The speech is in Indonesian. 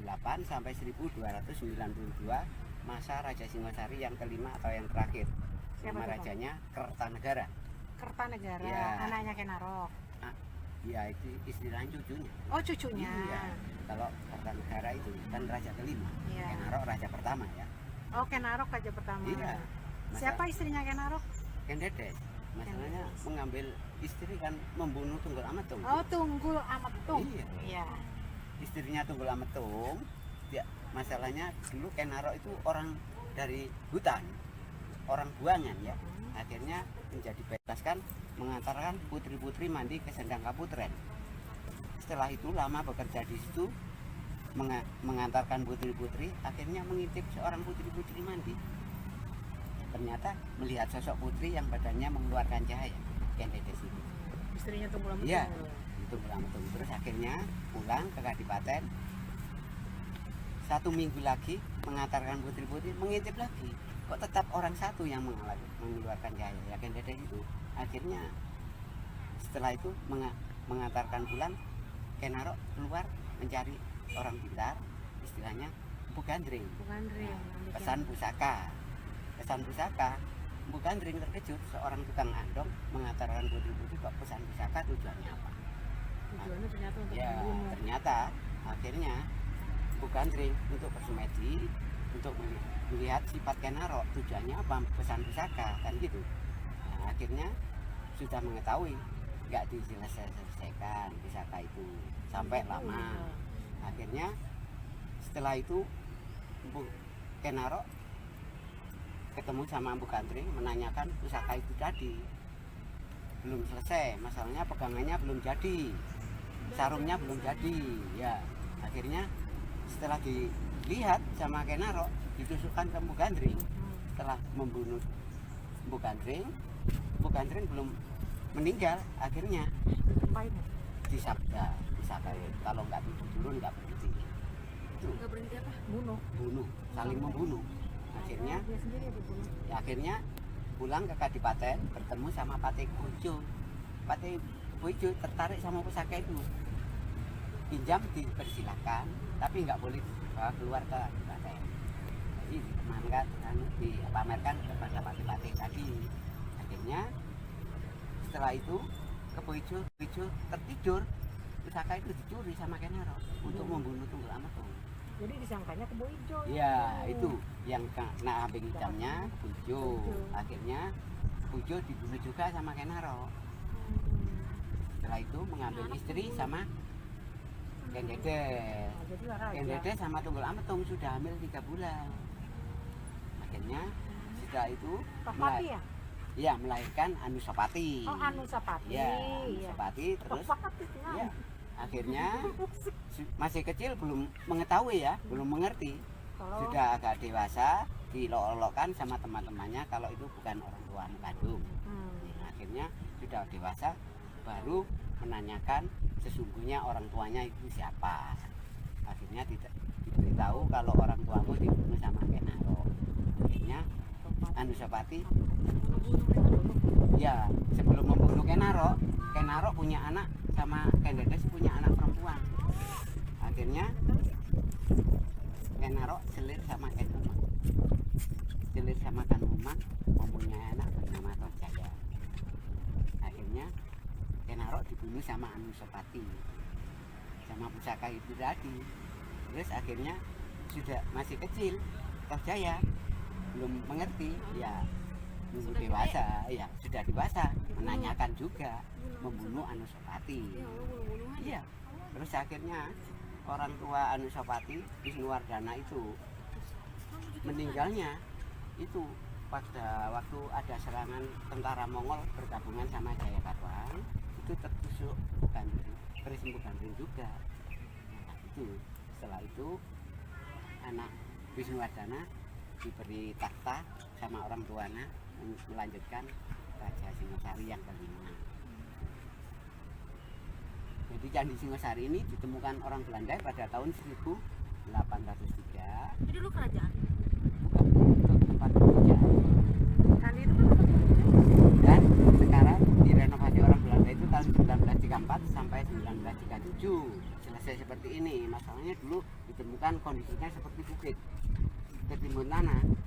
1208 sampai 1292 masa Raja Singosari yang kelima atau yang terakhir. Siapa Nama itu, rajanya Kertanegara. Kertanegara, Ya. anaknya Kenarok. Ya itu istilahnya cucunya. Oh, cucunya. Iya. Kalau Kertanegara itu kan raja kelima. Iya. Kenarok raja pertama ya. Oh, Kenarok raja pertama. Iya. Siapa istrinya Kenarok? Kendedes. Masalahnya Kendedes. mengambil istri kan membunuh Tunggul Ametung. Oh, Tunggul Ametung. Iya. Iya. Istrinya Tunggul Ametung. Ya, masalahnya dulu Kenarok itu orang dari hutan, orang buangan ya. Akhirnya menjadi bebaskan, mengantarkan putri-putri mandi ke Sendang Kaputren. Setelah itu lama bekerja di situ, mengantarkan putri-putri, akhirnya mengintip seorang putri-putri mandi. Ternyata melihat sosok putri yang badannya mengeluarkan cahaya. Kendedes itu. Istrinya Tunggul Ametung. Iya, itu Ametung. Terus akhirnya pulang ke Kadipaten. 1 minggu lagi mengantarkan putri-putri, mengintip lagi. Kok tetap orang satu yang mengeluarkan cahaya, ya Kendedes itu. Akhirnya setelah itu mengantarkan pulang, Kenarok keluar mencari orang pintar, istilahnya Empu Gandring. Pesan pusaka. Empu Gandring terkejut, seorang tukang andong mengantarkan putri-putri kok pesan pusaka, tujuannya apa? Tujuannya ternyata untuk Ya, membunuh. ternyata akhirnya Empu Gandring untuk bersemedi, untuk melihat sifat Kenarok, tujuannya apa, pesan pusaka kan gitu. Nah, akhirnya sudah mengetahui, nggak diselesaikan pusaka itu sampai lama. Akhirnya setelah itu Empu Kenarok ketemu sama Empu Gandring, menanyakan pusaka itu tadi belum selesai, masalahnya pegangannya belum jadi, sarungnya belum jadi ya. Akhirnya setelah dilihat sama Kenarok, ditusukkan ke Empu Gandring. Setelah membunuh Empu Gandring belum meninggal, akhirnya disabda kalau nggak tidur dulu nggak berhenti. Itu Nggak berhenti apa? bunuh, saling membunuh. Akhirnya Dia sendiri yang dibunuh. ya, akhirnya pulang ke Kadipaten, bertemu sama Patih Bojo. Patih Bojo tertarik sama pusaka itu, pinjam dipersilakan, tapi nggak boleh dibawa keluar ke Kadipaten. Jadi dipamerkan kepada Patih tadi. Akhirnya setelah itu ke Bojo tertidur, pusaka itu dicuri sama Kenarok untuk membunuh Tunggul Ametung. Jadi disangkanya ke Boijo. Ya, itu yang kena kambing hitamnya Bojo. Akhirnya Bojo dibunuh juga sama Kenarok. Setelah itu mengambil istri sama Kendedes. Kendedes sama Tunggul Ametung sudah hamil 3 bulan. Akhirnya setelah itu Pati ya? ya melahirkan Anusapati. Oh, Anusapati. Ya, Anusapati terus ya, akhirnya masih kecil belum mengetahui ya, belum mengerti. Kalau Sudah agak dewasa dilolokkan sama teman-temannya kalau itu bukan orang tua kandung. Nah, akhirnya sudah dewasa baru menanyakan sesungguhnya orang tuanya itu siapa. Akhirnya diberitahu kalau orang tuamu dibunuh sama Kenarok. Akhirnya Anusapati ya, sebelum membunuh Kenarok punya anak sama Kendedes punya anak perempuan. Akhirnya Kenarok selir sama Kanuman mempunyai anak bernama Tojaya. Akhirnya Kenarok dibunuh sama Anusapati sama pusaka itu tadi. Terus akhirnya sudah masih kecil, Tojaya belum mengerti ya, sudah dewasa menanyakan juga membunuh Anusapati. Iya. Terus akhirnya orang tua Anusapati Wisnuwardana itu meninggalnya itu pada waktu ada serangan tentara Mongol bergabungan sama Jayakarta, itu tertusuk Empu Gandring juga. Nah, itu setelah itu anak Wisnuwardana diberi takhta sama orang tuanya melanjutkan Raja Singosari yang kelima. Jadi Candi Singosari ini ditemukan orang Belanda pada tahun 1803. Jadi dulu kerajaan. Bukan, untuk tempat pemujaan. Candi itu kan tempat Dan sekarang direnovasi orang Belanda itu tahun 1934 sampai 1937. Selesai bisa seperti ini. Masalahnya dulu ditemukan kondisinya seperti bukit, ketimbun tanah.